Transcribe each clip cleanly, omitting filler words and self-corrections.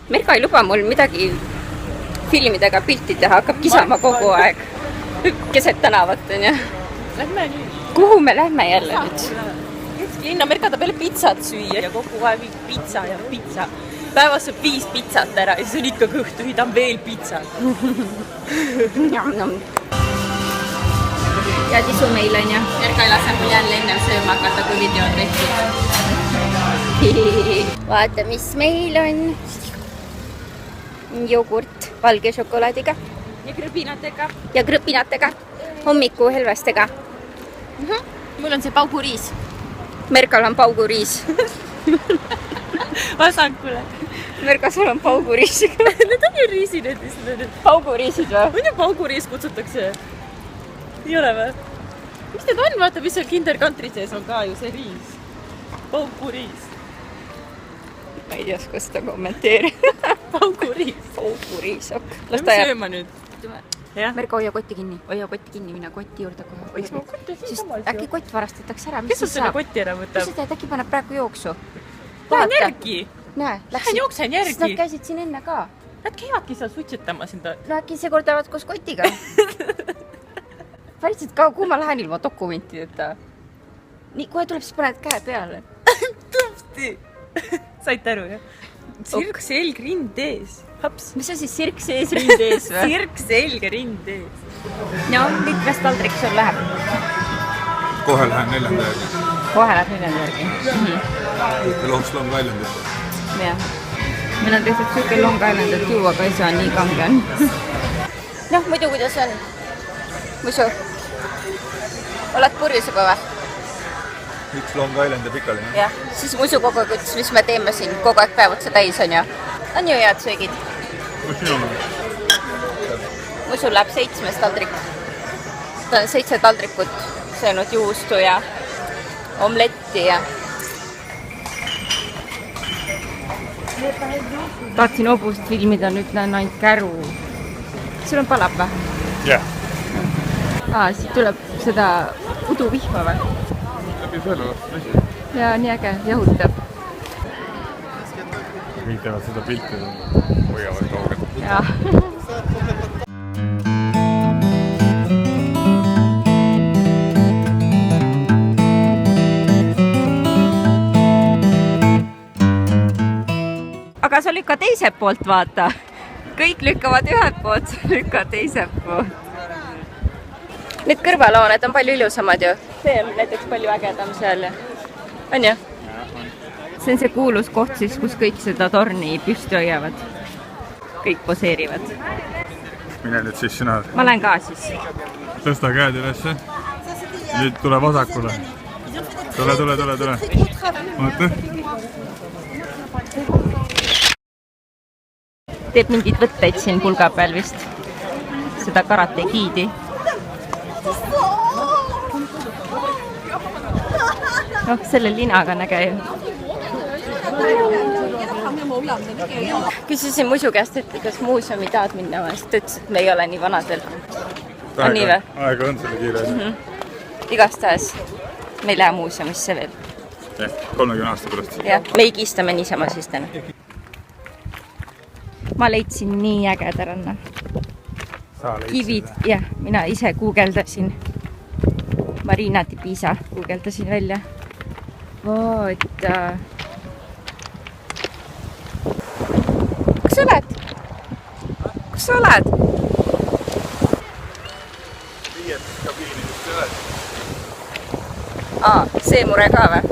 Merka ei luba mul midagi filmidega pilti teha, hakkab kisama kogu aeg. Keset tänavat, on ju. Lähme nüüd. Kuhu me lähme jälle nüüd? Linna Merka tahab jälle pitsat süüa ja kogu aeg pitsa ja pitsa. Päevas saab 5 pitsat ära ja siis on ikka kõht tühi, ta on veel pitsat. Ja tisu meil on ju. Merka ei lase mul jälle enne sööma hakata, kui video on tehtud. Vaata, mis meil on. Jogurt valge šokolaadiga. Ja krõbinatega. Ja krõpinatega. Hommiku helvestega. Mul on see pauguriis. Merkal on pauguriis. Vasakule. Merka, sul on pauguriis. Need on ju riisid, et Pauguriisid või? on ju pauguriis kutsutakse? Ei ole või? Mis need on? Vaata, mis seal Kinder Country sees on ka ju see riis. Pauguriis. Ma ei tea, kas ta kommenteerib. Pauguriis. Pauguriis, ok. Lähme sööma nüüd. Merka, hoia kotti kinni. Hoia kotti kinni, mina kotti juurde kohe. Miks ma kotti siin Sest samas äkki kott varastatakse ära. Kes sul selle kotti ära võtab? Mis sa teed, äkki paneb praegu jooksu? Lähen järgi. Näe, Lähen jooksen järgi. Sest nad käisid siin enne ka. Nad käivadki seal suitsetamas enda. No äkki seekord lähevad koos kotiga. Päriselt ka, kuhu ma lähen ilma dokumentideta? Nii, kohe tuleb, siis paned käe peale. Tõpsti. Saite aru, jah? Sirk selg rind ees. Haps. Mis on siis sirk sees rind ees või? Sirk selg rind ees. No, mitmes taldrik sul läheb? Kohe lähen 4. järgi. Kohe läheb 4. järgi. Lost Long Islandi. Jah. Meil on tehtud siuke Long Island, et juua ka ei saa, nii kange on. Noh, muidu kuidas on? Musu? Oled purjus juba või? Üks Long Island ja pikali. Jah. Siis musu kogu aeg ütles, mis me teeme siin. Kogu aeg päevad see täis on ju. On ju head söögid? Kus sinu on? Musul läheb 7 taldrik. Ta on 7 taldrikut söönud juustu ja omletti ja... Tahtsin hobust filmida, nüüd näen ainult käru. Sul on palab või? Jah. Siit tuleb seda uduvihma või? Läbi selle vesi. Ja nii äge, jahutab. Kõik teevad seda pilti, hoiavad kaugelt. Jah. Aga sa lükka teiselt poolt, vaata. Kõik lükkavad ühelt poolt, sa lükka teiselt poolt. Need kõrvalooned on palju ilusamad ju. See on näiteks palju ägedam seal. On ju? See on see kuulus koht siis, kus kõik seda torni püsti hoiavad. Kõik poseerivad. Mine nüüd siis sina. Ma lähen ka siis. Tõsta käed ülesse. Nüüd tule vasakule. Tule. Oota. Teeb mingid võtteid siin pulga peal vist. Seda karate giidi. Noh, selle linaga on äge ju. Küsisin Musu käest, et kas muuseumi tahad minna või? Ta ütles, et me ei ole nii vanadel. On nii või? Aega on selle kiire. Igastahes me ei lähe muuseumisse veel. 30 aasta pärast. Jah, me igistame niisama siis täna. Ma leidsin nii ägeda ranna. Kivid, jah, mina ise guugeldasin. Marina di Pisa guugeldasin välja. Voota. Kus sa oled? Kus sa oled? Riietuskabiini, kus sa oled? See mure ka või?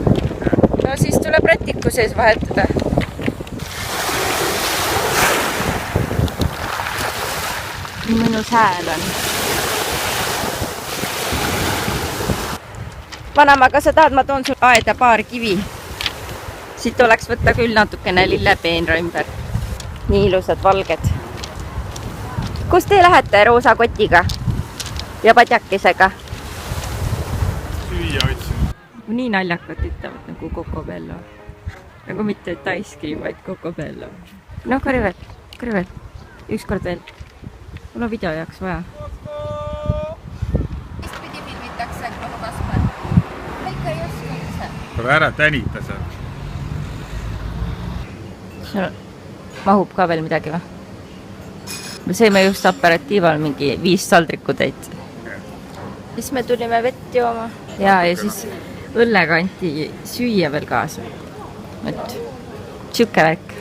No siis tuleb rätiku sees vahetada. Mõnus hääl on. Vanema, kas sa tahad, ma toon sul aeda paar kivi. Siit oleks võtta küll natukene lillepeenra ümber. Nii ilusad valged. Kus te lähete roosa kotiga? Ja padjakesega? Süüa otsin. Nii naljakad ütlevad nagu Cocobello. Nagu mitte ice cream, vaid Cocobello. No, karju veel. Ükskord veel. Mul on video jaoks vaja. Mis pidi filmitakse, kogu kasvõi? Ma ikka ei oska üldse. Aga ära tänita seal. mahub ka veel midagi või? me sõime just aperatiival mingi 5 saldrikutäit. siis me tulime vett jooma ja siis õllega anti süüa veel kaasa. et siuke värk.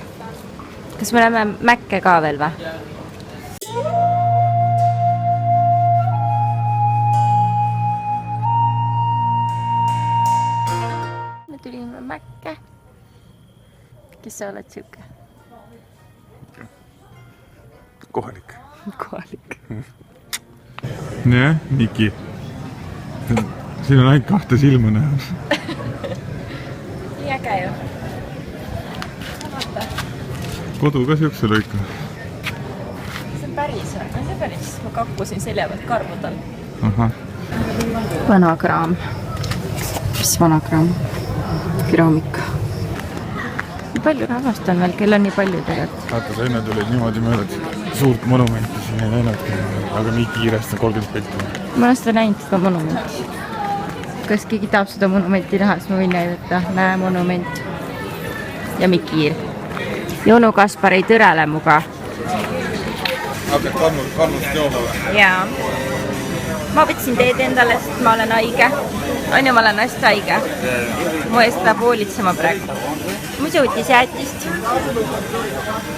kas me läheme Mäkke ka veel või? me tulime Mäkke. kes sa oled siuke? Kohalik. kohalik. Jah, Niki. Siin on ainult 2 silma näha. nii äge ju. Kodu ka siukse lõika. see on päris, on see päris? ma kakkusin selja pealt karvudel. Ahah. vanakraam. mis vanakraam? keraamika. nii palju rahvast on veel, kell on nii palju tegelikult. Vaata, sa enne tulid niimoodi mööda, suurt monumenti siin ei näinudki, aga nii kiiresti on 30 pilti. ma olen seda näinud, seda monumenti. kas keegi tahab seda monumenti näha, siis ma võin näidata. näe, monument. ja Mikiir. ja onu Kaspar ei tõrele muga. hakkad kannust jooma või? jaa. ma võtsin teed endale, sest ma olen haige. on ju, ma olen hästi haige. mu eest peab hoolitsema praegu. mu suutis jäätist.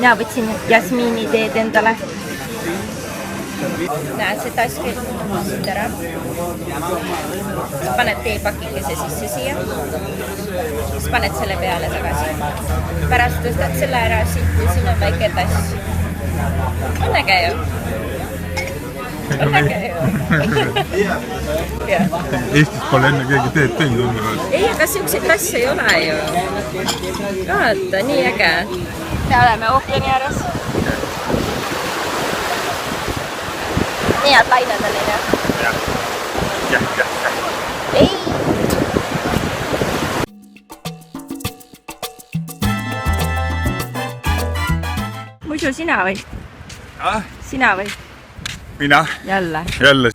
ja võtsin jasmiini teed endale. näed, see task siit ära. siis paned teepakikese sisse siia. siis paned selle peale tagasi. pärast tõstad selle ära siit ja siin on väike tass. on äge ju? on äge ju? Eestis pole enne keegi teed teinud. ei, aga siukseid tasse ei ole ju. vaata, nii äge. me oleme ookeani ääres. nii head lained on neil ju. ei. muidu sina või? sina või? Mina? jälle. Jälle.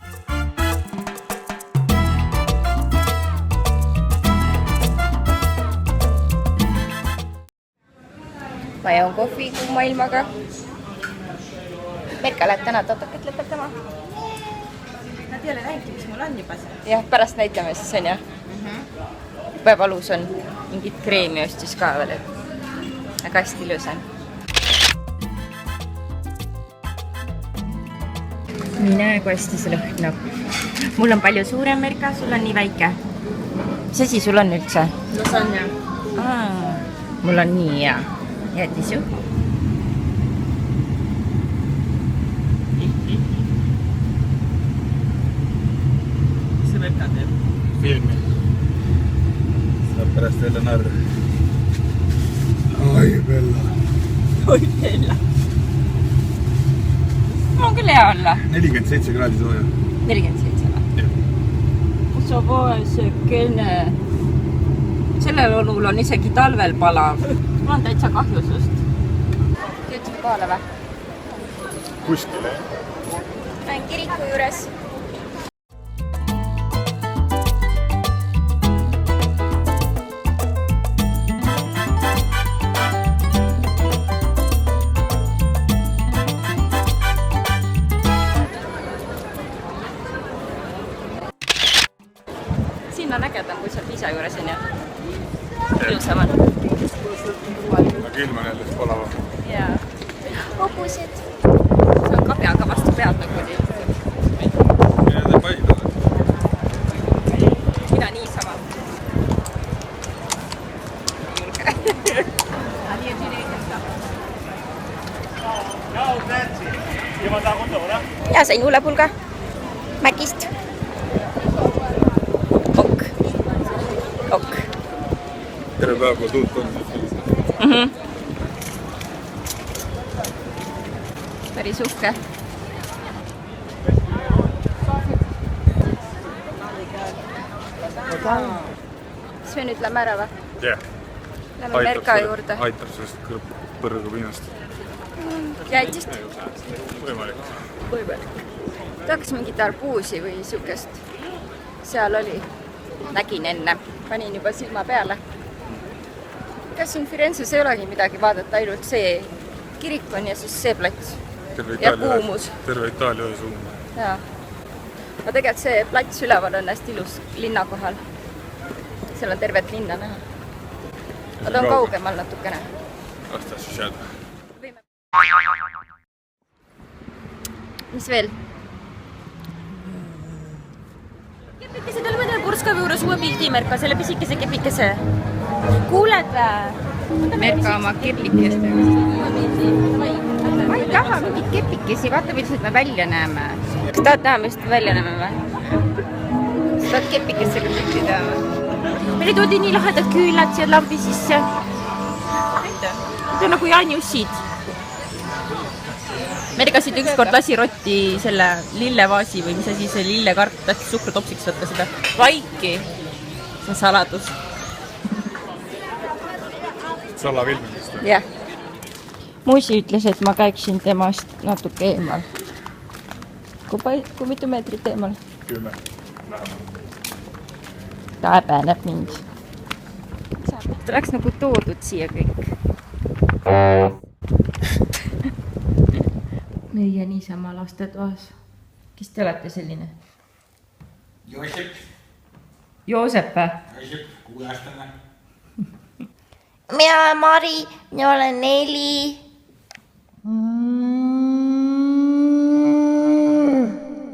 ma joon kohvi kuuma ilmaga. Merka läheb täna totokat lõpetama. Nad ei ole näinud, mis mul on juba seal. jah, pärast näitame siis on jah. jube valus on. mingit kreemi ostis ka veel, et aga hästi ilus on. nii näe, kui hästi see lõhnab. mul on palju suurem Merka, sul on nii väike. mis asi sul on üldse? Lasagna. mul on nii hea. jäätis ju. mis see Merka teeb? Filmi. Saab pärast jälle narr. Oi, Bella. oi, Bella. mul on küll hea olla. 47 kraadi sooja. 47 või? sa vaesekene. sellel olul on isegi talvel palav. mul on täitsa kahju sust. jõudsime kohale või? Kuskile. olen kiriku juures. siin on ägedam kui seal Piisa juures on ju. ilusam on. aga ilm on jälle palavam. jaa. hobused. see on kabjaga vastu pead nagu nii. Mine ta paigale. mina niisama. ja sain huulepulga Mäkist. ok. ok. tere päevast uut on. päris uhke. siis me nüüd lähme ära või? jah. Lähme Merka juurde. aitab sellest põrgu pinnast. jäätist. võimalik. võimalik. tahaks mingit arbuusi või siukest. seal oli. nägin enne. panin juba silma peale. kas siin Firenzes ei olegi midagi vaadata, ainult see kirik on ja siis see plats. Terve Ja kuumus. Terve Itaalia öösuun. Jaa. Aga tegelikult see plats üleval on hästi ilus linna kohal. Seal on tervet linna näha. Nad on kaugemal natukene. Lasta siis jääda. Mis veel? Kepikese tal mõne purskav juures uue pildimerka, selle pisikese kepikese. Kuuled vä? Merka oma kepikestega. Ma ei taha mingit kepikesi, vaata millised me välja näeme. Kas tahad näha, millised me välja näeme või? Sa tahad kepikestega pilti teha või? Meile toodi nii lahedad küülad siia lambi sisse. Need on nagu jaaniussid. Merka siit ükskord lasi rotti selle lillevaasi või mis asi see lillekarp, tahtis suhkrutopsiks võtta seda. Vaiki. See on saladus. Salafilmimist või? Jah. Musi ütles, et ma käiksin temast natuke eemal. Kui mitu meetrit eemal? 10. Ta häbeneb mind. Ta oleks nagu toodud siia kõik. Meie niisama lastetoas. Kes te olete selline? Joosep, Joosep või? 6-aastane. Mina olen Mari, mina olen 4.